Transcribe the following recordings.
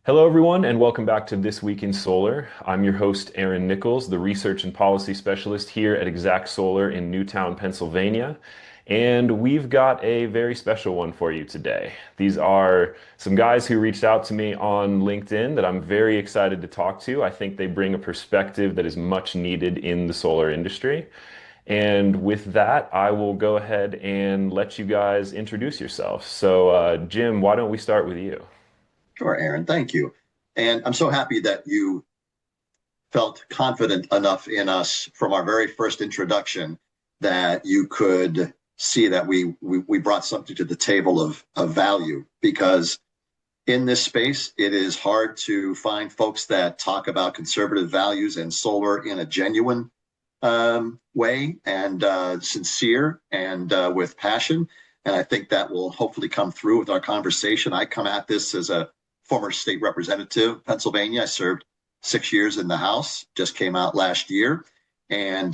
Hello, everyone, and welcome back to This Week in Solar. I'm your host, Aaron Nichols, the Research and Policy Specialist here at Exact Solar in Newtown, Pennsylvania. And we've got a very special one for you today. These are some guys who reached out to me on LinkedIn that I'm very excited to talk to. I think they bring a perspective that is much needed in the solar industry. And with that, I will go ahead and let you guys introduce yourselves. So, Jim, why don't we start with you? Sure, Aaron. Thank you. And I'm so happy that you felt confident enough in us from our very first introduction that you could see that we brought something to the table of value, because in this space, it is hard to find folks that talk about conservative values and solar in a genuine way and sincere and with passion. And I think that will hopefully come through with our conversation. I come at this as a former state representative, Pennsylvania. I served 6 years in the House, just came out last year, and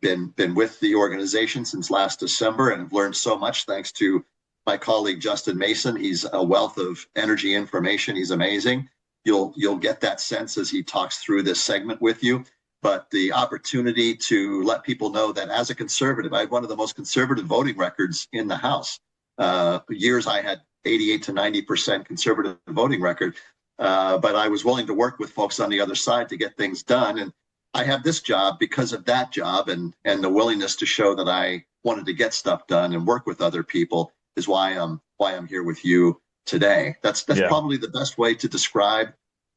been with the organization since last December, and have learned so much thanks to my colleague Justin Mason. He's a wealth of energy information. He's amazing. You'll get that sense as he talks through this segment with you. But the opportunity to let people know that as a conservative, I had one of the most conservative voting records in the House. Years I had 88 to 90% conservative voting record, but I was willing to work with folks on the other side to get things done. And I have this job because of that job, and the willingness to show that I wanted to get stuff done and work with other people is why I'm here with you today. That's Yeah. probably the best way to describe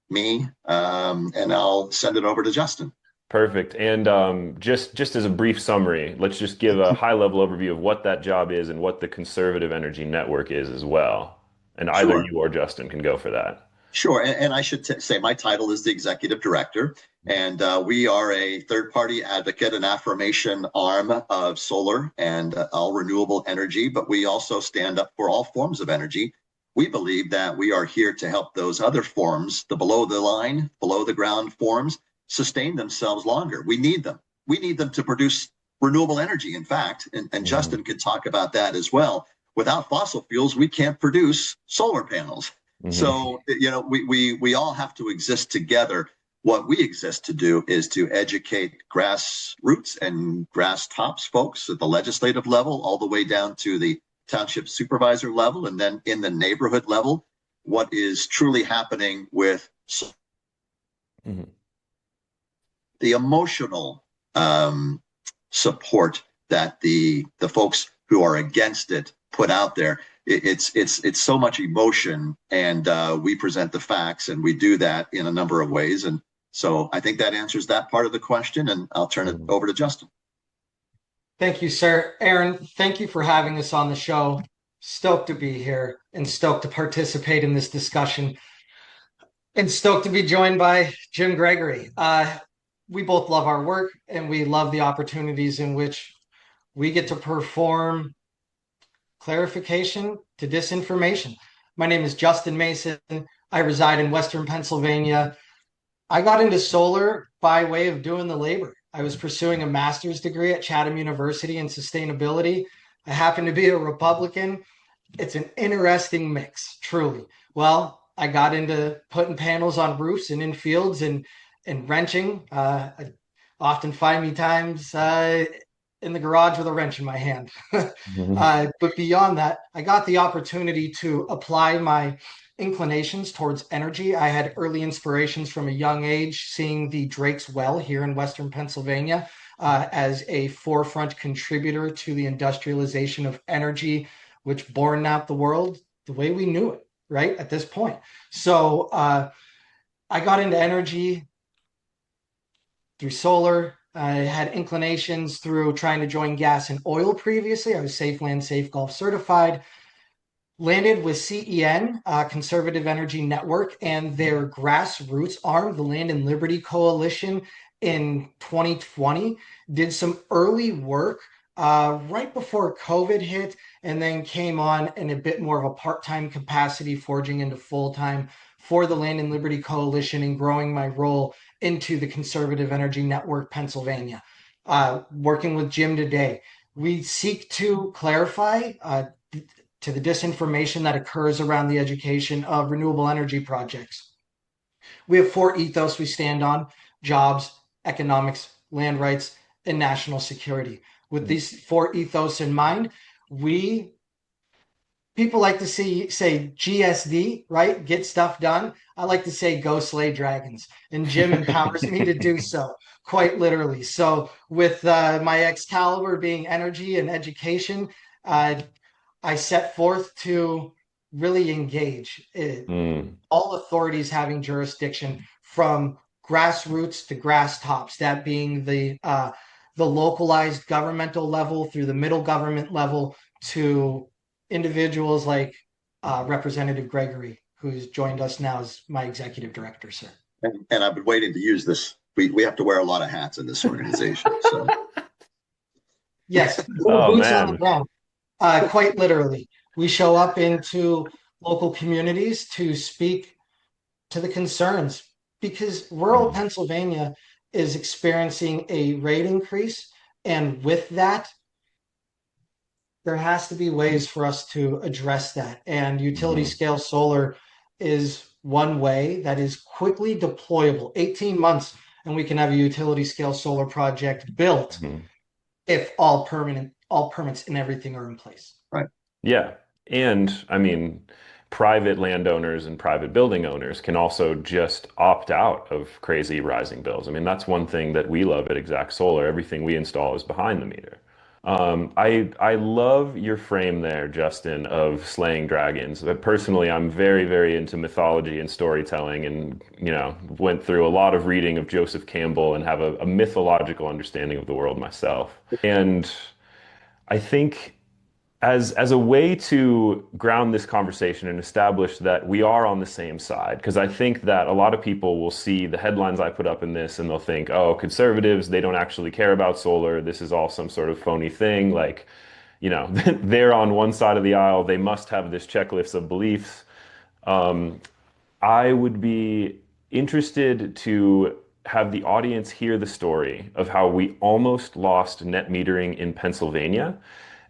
me, and I'll send it over to Justin. Perfect. And just as a brief summary, let's just give a high-level overview of what that job is and what the Conservative Energy Network is as well. And either Sure. you or Justin can go for that. Sure. And I should say my title is the executive director, and we are a third party advocate and affirmation arm of solar and all renewable energy, but we also stand up for all forms of energy. We believe that we are here to help those other forms, the below the line, below the ground forms, sustain themselves longer. We need them. We need them to produce renewable energy, in fact, and Mhm. Justin can talk about that as well. Without fossil fuels, we can't produce solar panels. Mhm. So, we all have to exist together. What we exist to do is to educate grassroots and grass tops folks at the legislative level, all the way down to the township supervisor level, and then in the neighborhood level, what is truly happening with Mhm. the emotional support that the folks who are against it put out there. It's so much emotion, and we present the facts, and we do that in a number of ways. And so I think that answers that part of the question, and I'll turn it Mhm. over to Justin. Thank you, sir. Aaron, thank you for having us on the show. Stoked to be here and stoked to participate in this discussion and stoked to be joined by Jim Gregory. We both love our work and we love the opportunities in which we get to perform clarification to disinformation. My name is Justin Mason. I reside in Western Pennsylvania. I got into solar by way of doing the labor. I was pursuing a master's degree at Chatham University in sustainability. I happen to be a Republican. It's an interesting mix, truly. Well, I got into putting panels on roofs and in fields and wrenching. I often find me times in the garage with a wrench in my hand. Mhm. But beyond that, I got the opportunity to apply my inclinations towards energy. I had early inspirations from a young age, seeing the Drake's Well here in Western Pennsylvania as a forefront contributor to the industrialization of energy, which borne out the world the way we knew it, right, at this point. So I got into energy through solar. I had inclinations through trying to join gas and oil previously. I was Safe Land, Safe Gulf certified. Landed with CEN, Conservative Energy Network, and their grassroots arm, the Land and Liberty Coalition, in 2020. Did some early work right before COVID hit, and then came on in a bit more of a part time capacity, forging into full time for the Land and Liberty Coalition and growing my role into the Conservative Energy Network Pennsylvania. Working with Jim today, we seek to clarify to the disinformation that occurs around the education of renewable energy projects. We have four ethos we stand on: jobs, economics, land rights, and national security. With these four ethos in mind, we people like to say GSD, right? Get stuff done. I like to say go slay dragons, and Jim empowers me to do so, quite literally. So, with my Excalibur being energy and education, uh, I set forth to really engage it, Mm, all authorities having jurisdiction from grassroots to grass tops, that being the localized governmental level through the middle government level to individuals like Representative Gregory, who's joined us now as my executive director, sir. And I've been waiting to use this. We have to wear a lot of hats in this organization. So Yes, oh boots on the man. ground, quite literally. We show up into local communities to speak to the concerns because rural Mm, Pennsylvania is experiencing a rate increase. And with that, there has to be ways for us to address that. And utility mhm, scale solar is one way that is quickly deployable. 18 months, and we can have a utility scale solar project built mhm. if all permits and everything are in place. right. Yeah. And I mean, private landowners and private building owners can also just opt out of crazy rising bills. I mean, that's one thing that we love at Exact Solar. Everything we install is behind the meter. I love your frame there, Justin, of slaying dragons. But personally, I'm very, very into mythology and storytelling, and went through a lot of reading of Joseph Campbell and have a mythological understanding of the world myself. And I think as a way to ground this conversation and establish that we are on the same side, because I think that a lot of people will see the headlines I put up in this and they'll think, oh, conservatives, they don't actually care about solar. This is all some sort of phony thing. Like, they're on one side of the aisle. They must have this checklist of beliefs. I would be interested to have the audience hear the story of how we almost lost net metering in Pennsylvania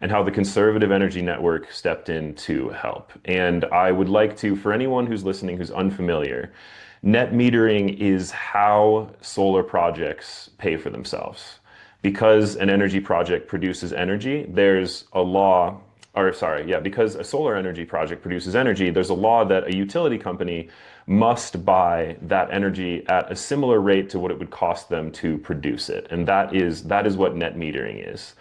and how the Conservative Energy Network stepped in to help. And I would like to, for anyone who's listening who's unfamiliar, net metering is how solar projects pay for themselves. Because an energy project produces energy, there's a law, or sorry, yeah, because a solar energy project produces energy, there's a law that a utility company must buy that energy at a similar rate to what it would cost them to produce it. And that is what net metering is.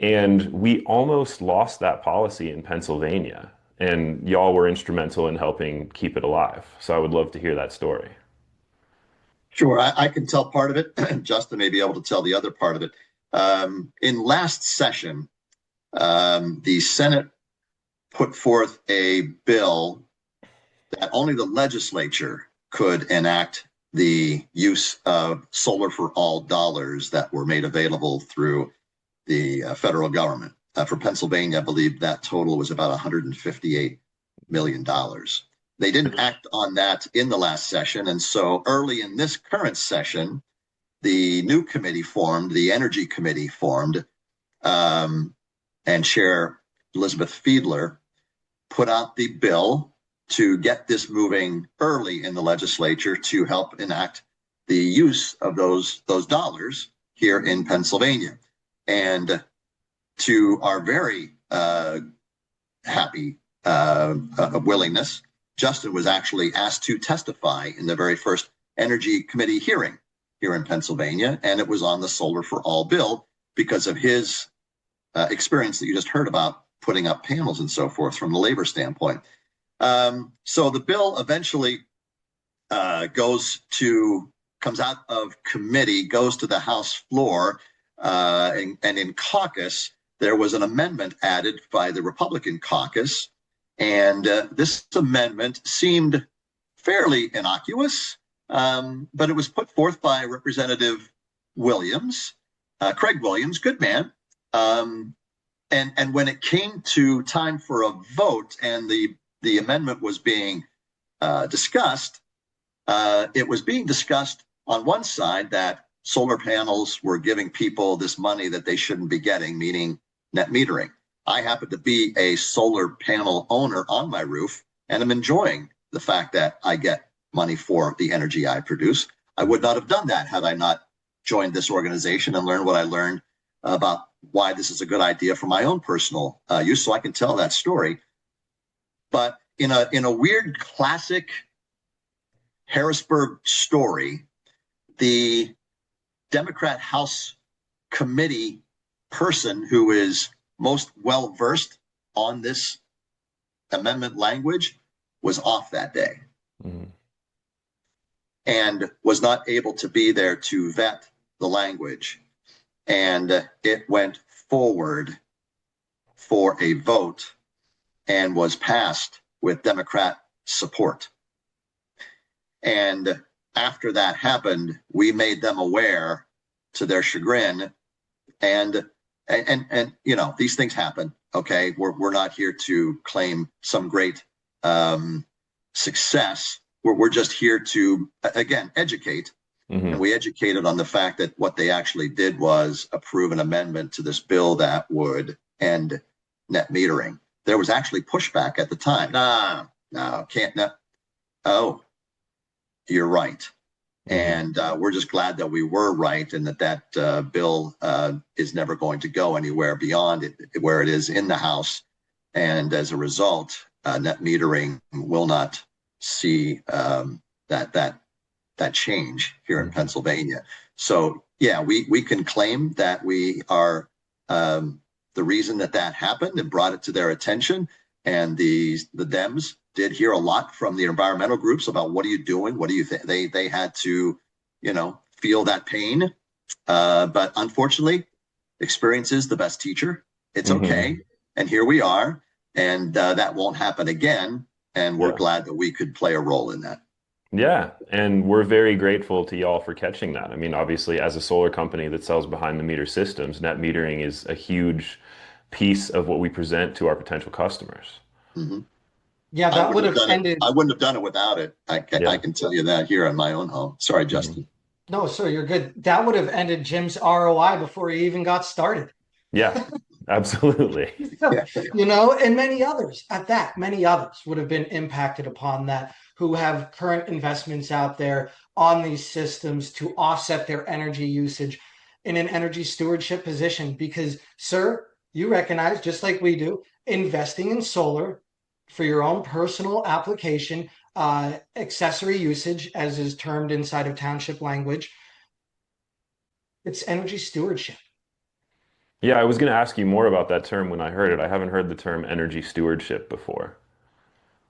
And we almost lost that policy in Pennsylvania. And y'all were instrumental in helping keep it alive. So I would love to hear that story. Sure, I can tell part of it. Justin may be able to tell the other part of it. In last session, the Senate put forth a bill that only the legislature could enact the use of solar for all dollars that were made available through the federal government. For Pennsylvania, I believe that total was about $158 million. They didn't act on that in the last session. And so early in this current session, the new committee formed, the Energy Committee formed, and Chair Elizabeth Fiedler put out the bill to get this moving early in the legislature to help enact the use of those dollars here in Pennsylvania. And to our very happy willingness, Justin was actually asked to testify in the very first Energy Committee hearing here in Pennsylvania, and it was on the Solar for All bill because of his experience that you just heard about putting up panels and so forth from the labor standpoint. So the bill eventually comes out of committee, goes to the House floor, and in caucus, there was an amendment added by the Republican caucus. And this amendment seemed fairly innocuous, but it was put forth by Representative Williams, Craig Williams, good man. And when it came to time for a vote and the amendment was being discussed, it was being discussed on one side that solar panels were giving people this money that they shouldn't be getting, meaning net metering. I happen to be a solar panel owner on my roof, and I'm enjoying the fact that I get money for the energy I produce. I would not have done that had I not joined this organization and learned what I learned about why this is a good idea for my own personal use, so I can tell that story. But in a weird classic Harrisburg story, the Democrat House committee person who is most well versed on this amendment language was off that day. Mm-hmm. And was not able to be there to vet the language. And it went forward for a vote and was passed with Democrat support. And after that happened, we made them aware, to their chagrin, and you know, these things happen. Okay, we're not here to claim some great success. We're just here to, again, educate. Mm-hmm. And we educated on the fact that what they actually did was approve an amendment to this bill that would end net metering. There was actually pushback at the time. No, can't. No. Oh, you're right. Mm-hmm. And we're just glad that we were right, and that bill is never going to go anywhere beyond where it is in the House. And as a result, net metering will not see that change here in Pennsylvania. So yeah, we can claim that we are the reason that happened and brought it to their attention. And the Dems did hear a lot from the environmental groups about, what are you doing? What do you think? They had to, you know, feel that pain. But unfortunately, experience is the best teacher. It's okay. And here we are, and that won't happen again. And we're glad that we could play a role in that. Yeah, and we're very grateful to y'all for catching that. I mean, obviously, as a solar company that sells behind the meter systems, net metering is a huge piece of what we present to our potential customers. Mm-hmm. Yeah, that would have ended. I wouldn't have done it without it. I can tell you that here in my own home. Sorry, Justin. No, sir, you're good. That would have ended Jim's ROI before he even got started. Yeah. Absolutely. You know, and many others many others would have been impacted upon that, who have current investments out there on these systems to offset their energy usage in an energy stewardship position. Because, sir, you recognize, just like we do, investing in solar for your own personal application, accessory usage, as is termed inside of township language, it's energy stewardship. Yeah, I was going to ask you more about that term when I heard it. I haven't heard the term energy stewardship before.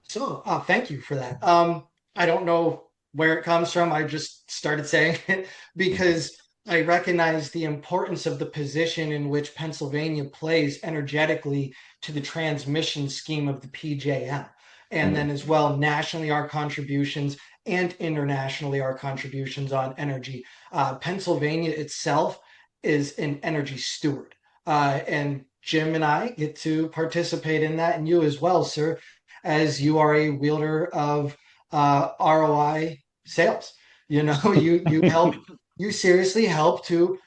So, thank you for that. I don't know where it comes from. I just started saying it because I recognize the importance of the position in which Pennsylvania plays energetically to the transmission scheme of the PJM. And then as well, nationally, our contributions, and internationally, our contributions on energy. Pennsylvania itself is an energy steward. And Jim and I get to participate in that, and you as well, sir, as you are a wielder of ROI sales. You know, you help, you seriously help to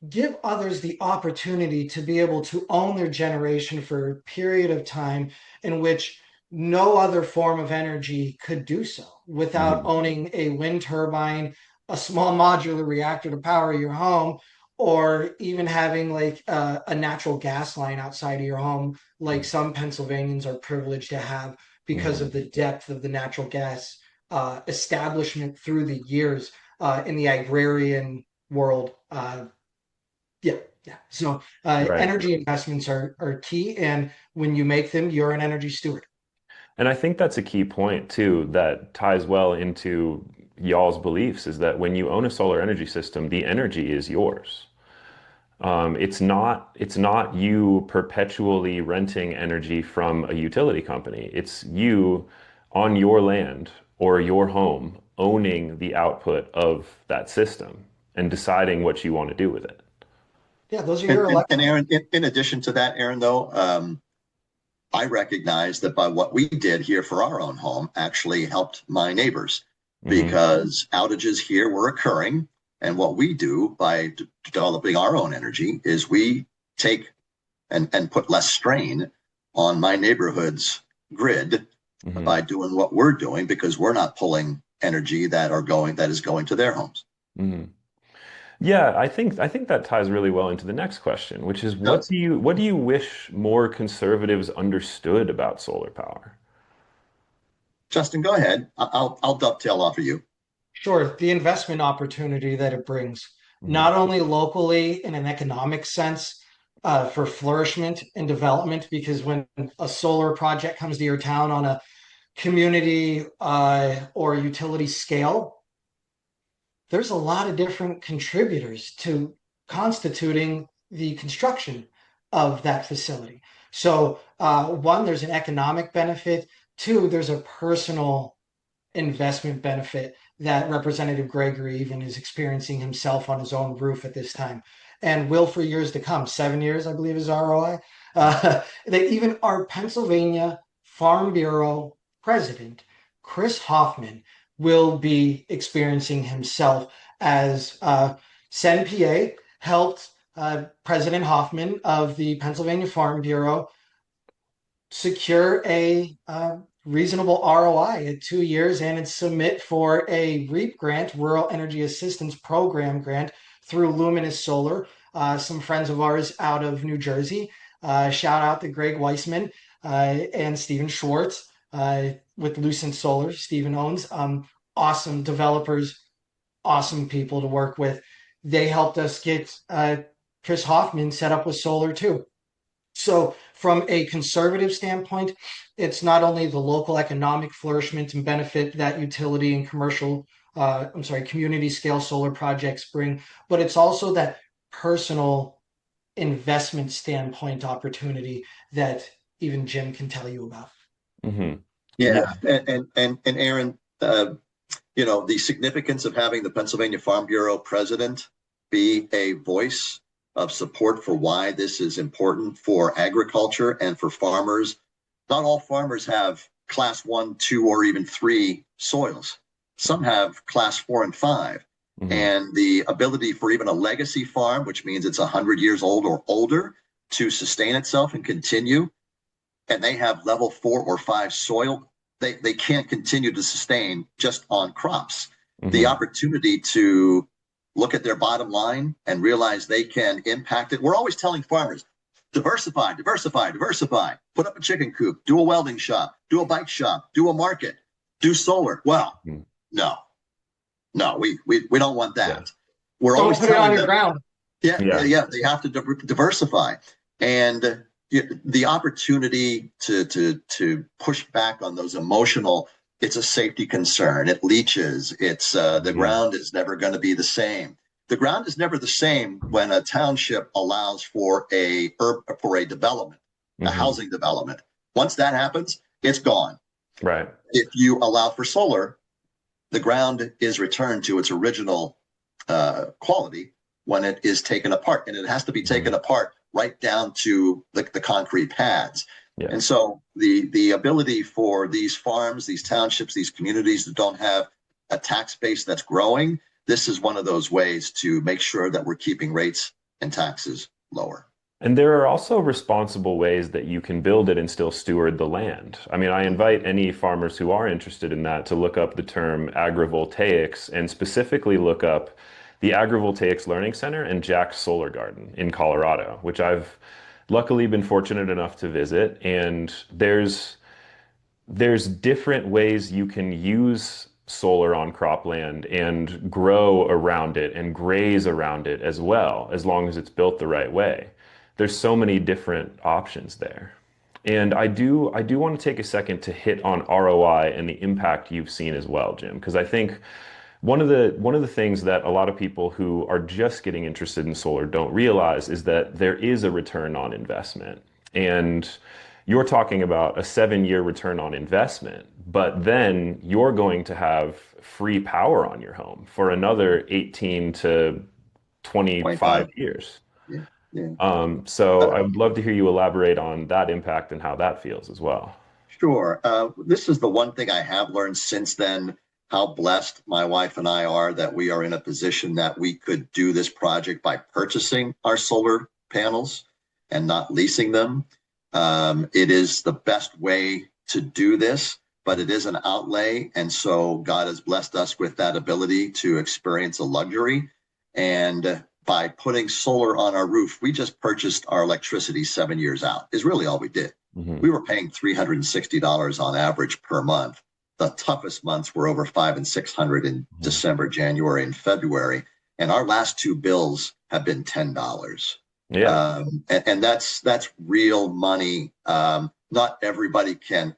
give others the opportunity to be able to own their generation for a period of time in which no other form of energy could do so without owning a wind turbine, a small modular reactor to power your home, or even having like a natural gas line outside of your home, like some Pennsylvanians are privileged to have because of the depth of the natural gas establishment through the years in the agrarian world. So energy investments are key, and when you make them, you're an energy steward. And I think that's a key point too, that ties well into y'all's beliefs, is that when you own a solar energy system, the energy is yours. It's not you perpetually renting energy from a utility company. It's you on your land or your home owning the output of that system and deciding what you want to do with it. Yeah, those are your elections. And Aaron, in addition to that, Aaron, though, I recognize that by what we did here for our own home actually helped my neighbors, because outages here were occurring. And what we do by developing our own energy is we take and put less strain on my neighborhood's grid Hmm. by doing what we're doing because we're not pulling energy that is going to their homes. Hmm. Yeah, I think that ties really well into the next question, which is It does. what do you wish more conservatives understood about solar power? Justin, go ahead. I'll dovetail off of you. Sure, the investment opportunity that it brings, Hmm. not only locally in an economic sense, for flourishment and development, because when a solar project comes to your town on a community or utility scale, there's a lot of different contributors to constituting the construction of that facility. So, one, there's an economic benefit. Two, there's a personal investment benefit that Representative Gregory even is experiencing himself on his own roof at this time and will for years to come. 7 years, I believe, is ROI. That even our Pennsylvania Farm Bureau president, Chris Hoffman, will be experiencing himself as SenPA helped President Hoffman of the Pennsylvania Farm Bureau secure a reasonable ROI at 2 years and submit for a REAP grant, Rural Energy Assistance Program grant through Luminous Solar. Some friends of ours out of New Jersey. Shout out to Greg Weissman and Stephen Schwartz with Lucent Solar. Stephen owns awesome developers, awesome people to work with. They helped us get Chris Hoffman set up with solar too. So, from a conservative standpoint, it's not only the local economic flourishment and benefit that utility and community scale solar projects bring, but it's also that personal investment standpoint opportunity that even Jim can tell you about. Hmm. Yeah, Yeah. and Aaron, the significance of having the Pennsylvania Farm Bureau president be a voice of support for why this is important for agriculture and for farmers. Not all farmers have class 1, 2, or even 3 soils. Some have class 4 and 5. Hmm. And the ability for even a legacy farm, which means it's 100 years old or older, to sustain itself and continue, and they have level 4 or 5 soil, they can't continue to sustain just on crops. The Hmm. opportunity to look at their bottom line and realize they can impact it. We're always telling farmers, diversify, diversify, diversify, put up a chicken coop, do a welding shop, do a bike shop, do a market, do solar. Well, no, no, we don't want Yeah. that. We're Don't always put it on telling your them, ground. yeah, Yeah. yeah, they have to diversify. And the opportunity to push back on those emotional, it's a safety concern. It leaches. It's the Hmm. ground is never going to be the same. The ground is never the same when a township allows for a development, a Hmm. housing development. Once that happens, it's gone. Right. If you allow for solar, the ground is returned to its original quality when it is taken apart, and it has to be Hmm. taken apart right down to the concrete pads. Yeah. And so the ability for these farms, these townships, these communities that don't have a tax base that's growing, this is one of those ways to make sure that we're keeping rates and taxes lower. And there are also responsible ways that you can build it and still steward the land. I mean, I invite any farmers who are interested in that to look up the term agrivoltaics and specifically look up the Agrivoltaics Learning Center and Jack's Solar Garden in Colorado, which I've luckily been fortunate enough to visit. And there's different ways you can use solar on cropland and grow around it and graze around it as well, as long as it's built the right way. There's so many different options there. And I do want to take a second to hit on ROI and the impact you've seen as well, Jim, because I think one of the things that a lot of people who are just getting interested in solar don't realize is that there is a return on investment. And you're talking about a 7-year return on investment, but then you're going to have free power on your home for another 18 to 25 25. years. Yeah, yeah. So I would love to hear you elaborate on that impact and how that feels as well. Sure. This is the one thing I have learned since then, how blessed my wife and I are that we are in a position that we could do this project by purchasing our solar panels and not leasing them. It is the best way to do this. but it is an outlay. And so God has blessed us with that ability to experience a luxury. And by putting solar on our roof, we just purchased our electricity 7 years out, is really all we did. Hmm. We were paying $360 on average per month. The toughest months were over 500 and 600 in Hmm. December, January, and February. And our last two bills have been $10. Yeah. And that's real money. Not everybody can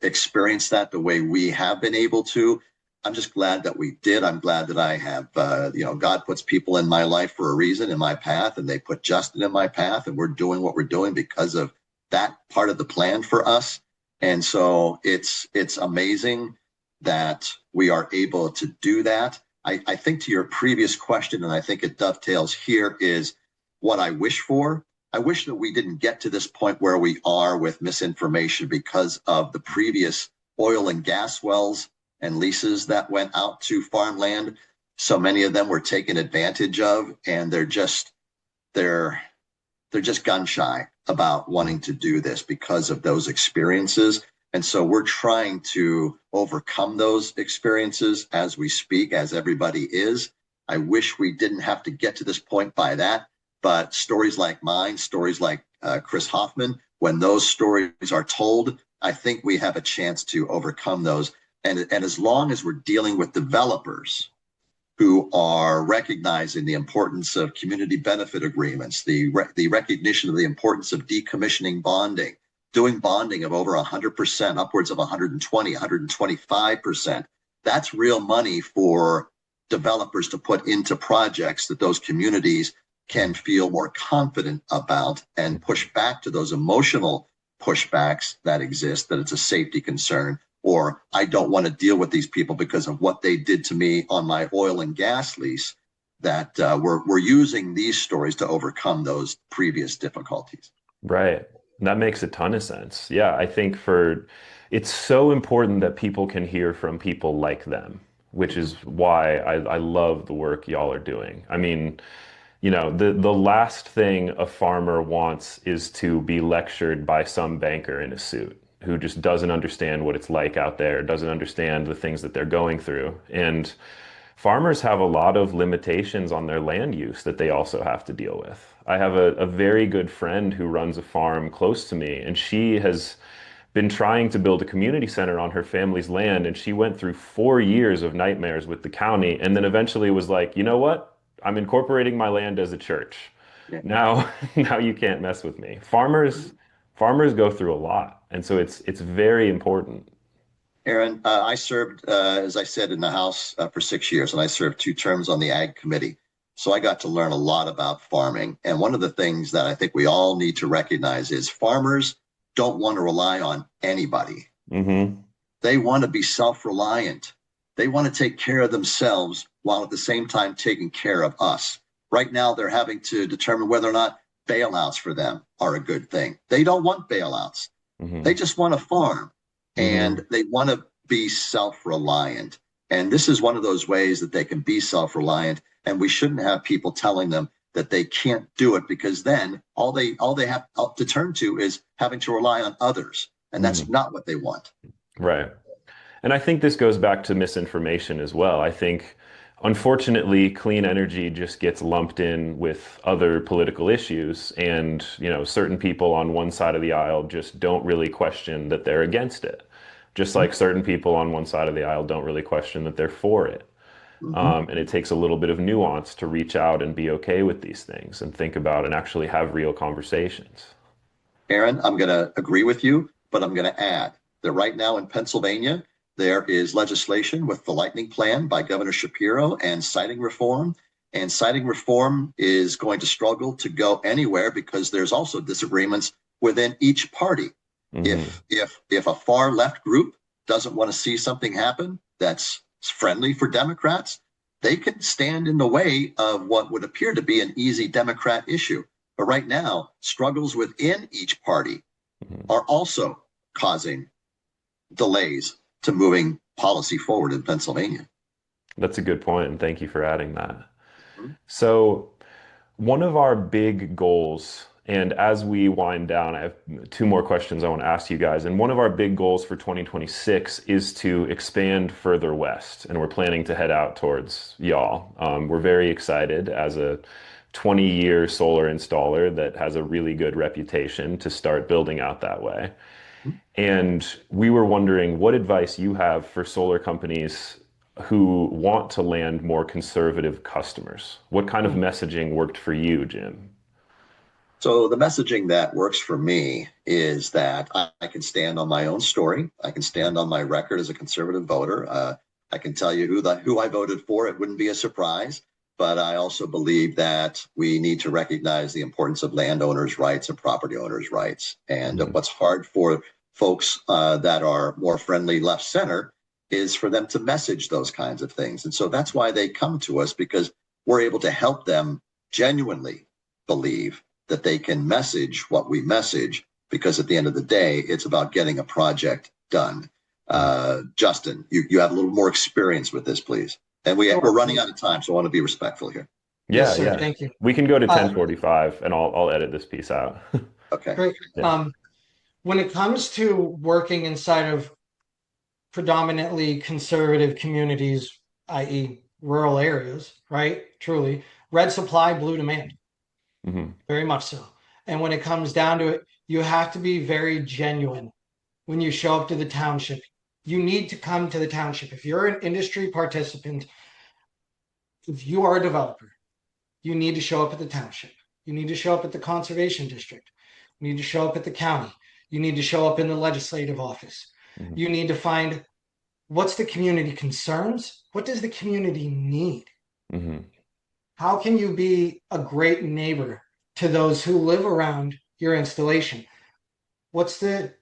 experience that the way we have been able to. I'm just glad that we did. I'm glad that I have, God puts people in my life for a reason in my path, and they put Justin in my path, and we're doing what we're doing because of that part of the plan for us. And so it's amazing that we are able to do that. I think to your previous question, and I think it dovetails here, is what I wish for. I wish that we didn't get to this point where we are with misinformation because of the previous oil and gas wells and leases that went out to farmland. So many of them were taken advantage of, and they're just gun shy about wanting to do this because of those experiences. And so we're trying to overcome those experiences as we speak, as everybody is. I wish we didn't have to get to this point by that. But stories like mine, stories like Chris Hoffman, when those stories are told, I think we have a chance to overcome those. And as long as we're dealing with developers who are recognizing the importance of community benefit agreements, the recognition of the importance of decommissioning bonding, doing bonding of over 100%, upwards of 120, 125%, that's real money for developers to put into projects that those communities can feel more confident about and push back to those emotional pushbacks that exist, that it's a safety concern, or I don't want to deal with these people because of what they did to me on my oil and gas lease, that we're using these stories to overcome those previous difficulties. Right. That makes a ton of sense. Yeah, I think it's so important that people can hear from people like them, which is why I love the work y'all are doing. I mean, the last thing a farmer wants is to be lectured by some banker in a suit who just doesn't understand what it's like out there, doesn't understand the things that they're going through. And farmers have a lot of limitations on their land use that they also have to deal with. I have a very good friend who runs a farm close to me, and she has been trying to build a community center on her family's land, and she went through 4 years of nightmares with the county, and then eventually was like, you know what? I'm incorporating my land as a church. Yeah. Now, now you can't mess with me. Farmers go through a lot, and so it's very important. Aaron, I served, as I said, in the House for 6 years, and I served 2 terms on the Ag Committee. So I got to learn a lot about farming. And one of the things that I think we all need to recognize is farmers don't want to rely on anybody. Hmm. They want to be self-reliant. They want to take care of themselves while at the same time taking care of us. Right now, they're having to determine whether or not bailouts for them are a good thing. They don't want bailouts. They Hmm. just want to farm, Hmm. and they want to be self-reliant. And this is one of those ways that they can be self-reliant. And we shouldn't have people telling them that they can't do it, because then all they have to turn to is having to rely on others. And that's Hmm. not what they want. Right. And I think this goes back to misinformation as well. I think, unfortunately, clean energy just gets lumped in with other political issues, and, certain people on one side of the aisle just don't really question that they're against it. Just like certain people on one side of the aisle don't really question that they're for it. Mm-hmm. And it takes a little bit of nuance to reach out and be okay with these things and think about and actually have real conversations. Aaron, I'm going to agree with you, but I'm going to add that right now in Pennsylvania, there is legislation with the Lightning Plan by Governor Shapiro and siting reform. And siting reform is going to struggle to go anywhere because there's also disagreements within each party. Hmm. If a far left group doesn't want to see something happen that's friendly for Democrats, they can stand in the way of what would appear to be an easy Democrat issue. But right now, struggles within each party Hmm. are also causing delays to moving policy forward in Pennsylvania. That's a good point, and thank you for adding that. Mhm. So, one of our big goals And as we wind down, I have two more questions I want to ask you guys. And one of our big goals for 2026 is to expand further west. And we're planning to head out towards y'all. We're very excited as a 20-year solar installer that has a really good reputation to start building out that way. And we were wondering what advice you have for solar companies who want to land more conservative customers. What kind of messaging worked for you, Jim? So the messaging that works for me is that I can stand on my own story. I can stand on my record as a conservative voter. I can tell you who I voted for. It wouldn't be a surprise. But I also believe that we need to recognize the importance of landowners' rights and property owners' rights. And what's hard for folks that are more friendly left center is for them to message those kinds of things. And so that's why they come to us, because we're able to help them genuinely believe that they can message what we message, because at the end of the day, it's about getting a project done. Justin, you have a little more experience with this, please. And we're running out of time, so I want to be respectful here. Yes, sir. Yeah. Thank you. We can go to 10:45 and I'll edit this piece out. Okay. Great. Yeah. When it comes to working inside of predominantly conservative communities, i.e., rural areas, right? Truly, red supply, blue demand, very much so. And when it comes down to it, you have to be very genuine when you show up to the township. You need to come to the township. If you're an industry participant, if you are a developer, you need to show up at the township. You need to show up at the conservation district. You need to show up at the county. You need to show up in the legislative office. You need to find what's the community concerns? What does the community need? How can you be a great neighbor to those who live around your installation? What's the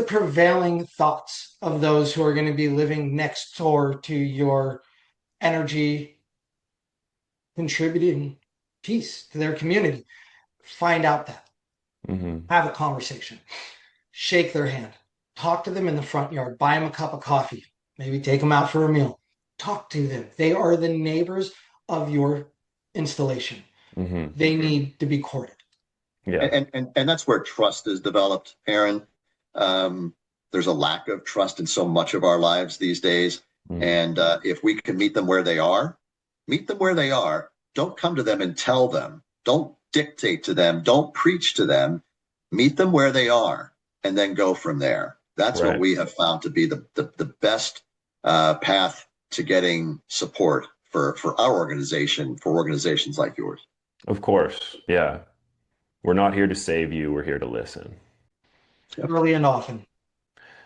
prevailing thoughts of those who are going to be living next door to your energy contributing piece to their community? Find out that. Have a conversation. Shake their hand. Talk to them in the front yard. Buy them a cup of coffee. Maybe take them out for a meal. Talk to them. They are the neighbors of your installation. They need to be courted. Yeah. And that's where trust is developed, Aaron. There's a lack of trust in so much of our lives these days. And if we can meet them where they are, meet them where they are. Don't come to them and tell them. Don't dictate to them. Don't preach to them. Meet them where they are and then go from there. That's what we have found to be the best path to getting support for our organization, for organizations like yours. Of course. Yeah. We're not here to save you. We're here to listen. Early and often.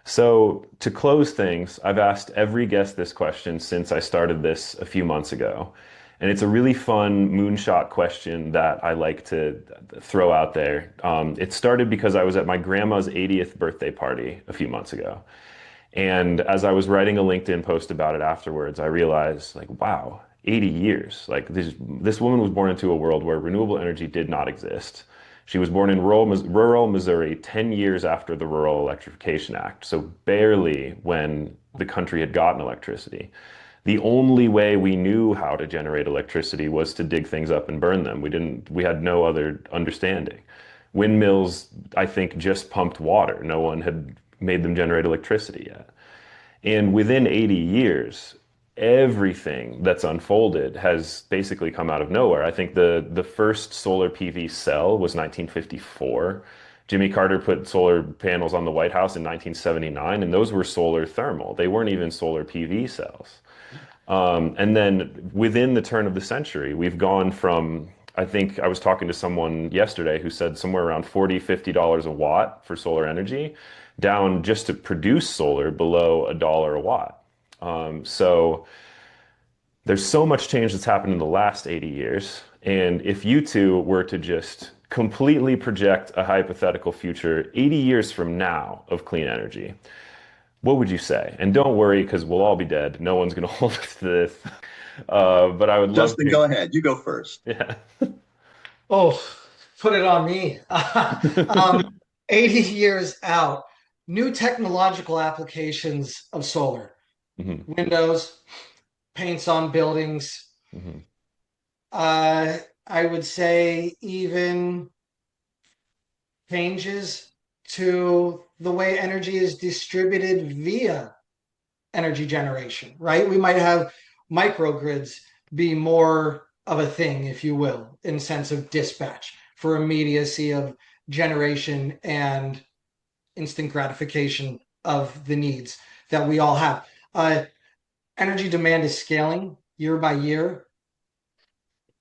So to close things, I've asked every guest this question since I started this a few months ago. And it's a really fun moonshot question that I like to throw out there. It started because I was at my grandma's 80th birthday party a few months ago. And as I was writing a LinkedIn post about it afterwards, I realized, like, wow, 80 years. Like this woman was born into a world where renewable energy did not exist. She was born in rural Missouri 10 years after the Rural Electrification Act, so barely when the country had gotten electricity. The only way we knew how to generate electricity was to dig things up and burn them. We had no other understanding. Windmills, I think, just pumped water. No one had made them generate electricity yet. And within 80 years, everything that's unfolded has basically come out of nowhere. I think the first solar PV cell was 1954. Jimmy Carter put solar panels on the White House in 1979, and those were solar thermal. They weren't even solar PV cells. And then within the turn of the century, we've gone from, I think I was talking to someone yesterday who said somewhere around $40, $50 a watt for solar energy, down just to produce solar below $1 a watt. So there's so much change that's happened in the last 80 years. And if you two were to just completely project a hypothetical future 80 years from now of clean energy, what would you say? And don't worry, because we'll all be dead. No one's going to hold us to this. But I would love Justin, go ahead. You go first. Yeah. Oh, put it on me. 80 years out, new technological applications of solar, windows, paints on buildings. I would say even changes to the way energy is distributed via energy generation, right? We might have microgrids be more of a thing, if you will, in sense of dispatch for immediacy of generation and instant gratification of the needs that we all have. Energy demand is scaling year by year,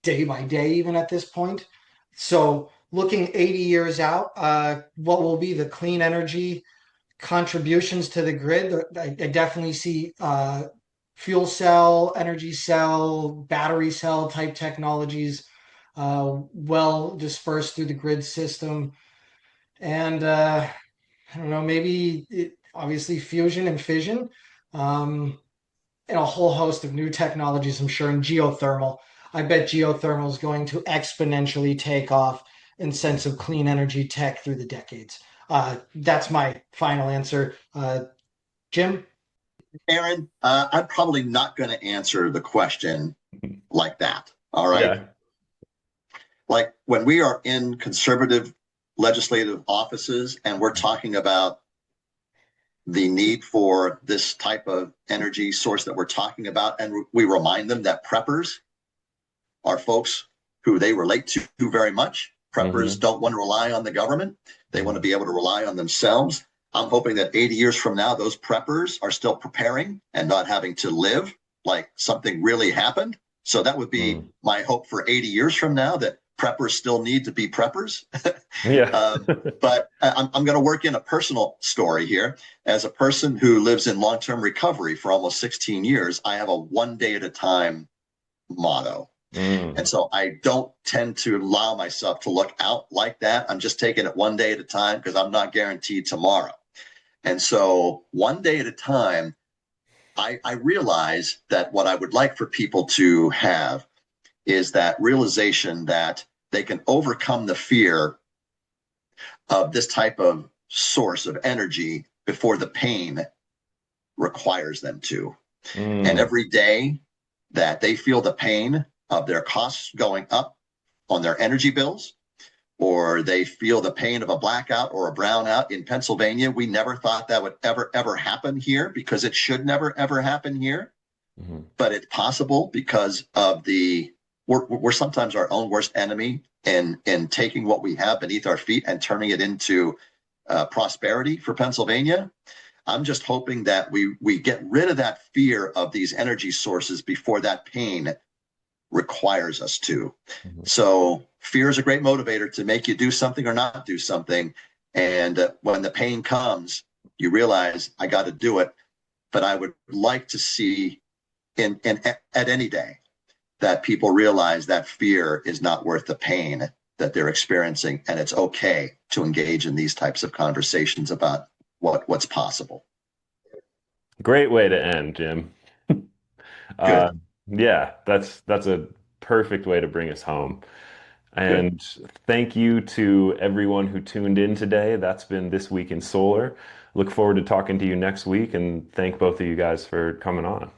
day by day, even at this point. So, looking 80 years out, what will be the clean energy contributions to the grid? I definitely see fuel cell, energy cell, battery cell type technologies well dispersed through the grid system. And I don't know, obviously fusion and fission, um, and a whole host of new technologies, I'm sure, and geothermal. I bet geothermal is going to exponentially take off in sense of clean energy tech through the decades. That's my final answer. Jim? Aaron, I'm probably not going to answer the question like that. All right. Yeah. Like when we are in conservative legislative offices and we're talking about the need for this type of energy source that we're talking about, and we remind them that preppers are folks who they relate to very much. Preppers don't want to rely on the government. They want to be able to rely on themselves. I'm hoping that 80 years from now, those preppers are still preparing and not having to live like something really happened. So that would be my hope for 80 years from now, that preppers still need to be preppers. Yeah. But I'm going to work in a personal story here. As a person who lives in long-term recovery for almost 16 years, I have a one day at a time motto. And so I don't tend to allow myself to look out like that. I'm just taking it one day at a time because I'm not guaranteed tomorrow. And so one day at a time, I realize that what I would like for people to have is that realization that they can overcome the fear of this type of source of energy before the pain requires them to. And every day that they feel the pain of their costs going up on their energy bills, or they feel the pain of a blackout or a brownout in Pennsylvania, we never thought that would ever happen here, because it should never, ever happen here. But it's possible because of we're sometimes our own worst enemy in taking what we have beneath our feet and turning it into prosperity for Pennsylvania. I'm just hoping that we get rid of that fear of these energy sources before that pain requires us to. So fear is a great motivator to make you do something or not do something. And when the pain comes, you realize I got to do it. But I would like to see at any day that people realize that fear is not worth the pain that they're experiencing. And it's okay to engage in these types of conversations about what's possible. Great way to end, Jim. Good. Yeah, that's a perfect way to bring us home. Good. And thank you to everyone who tuned in today. That's been This Week in Solar. Look forward to talking to you next week, and thank both of you guys for coming on.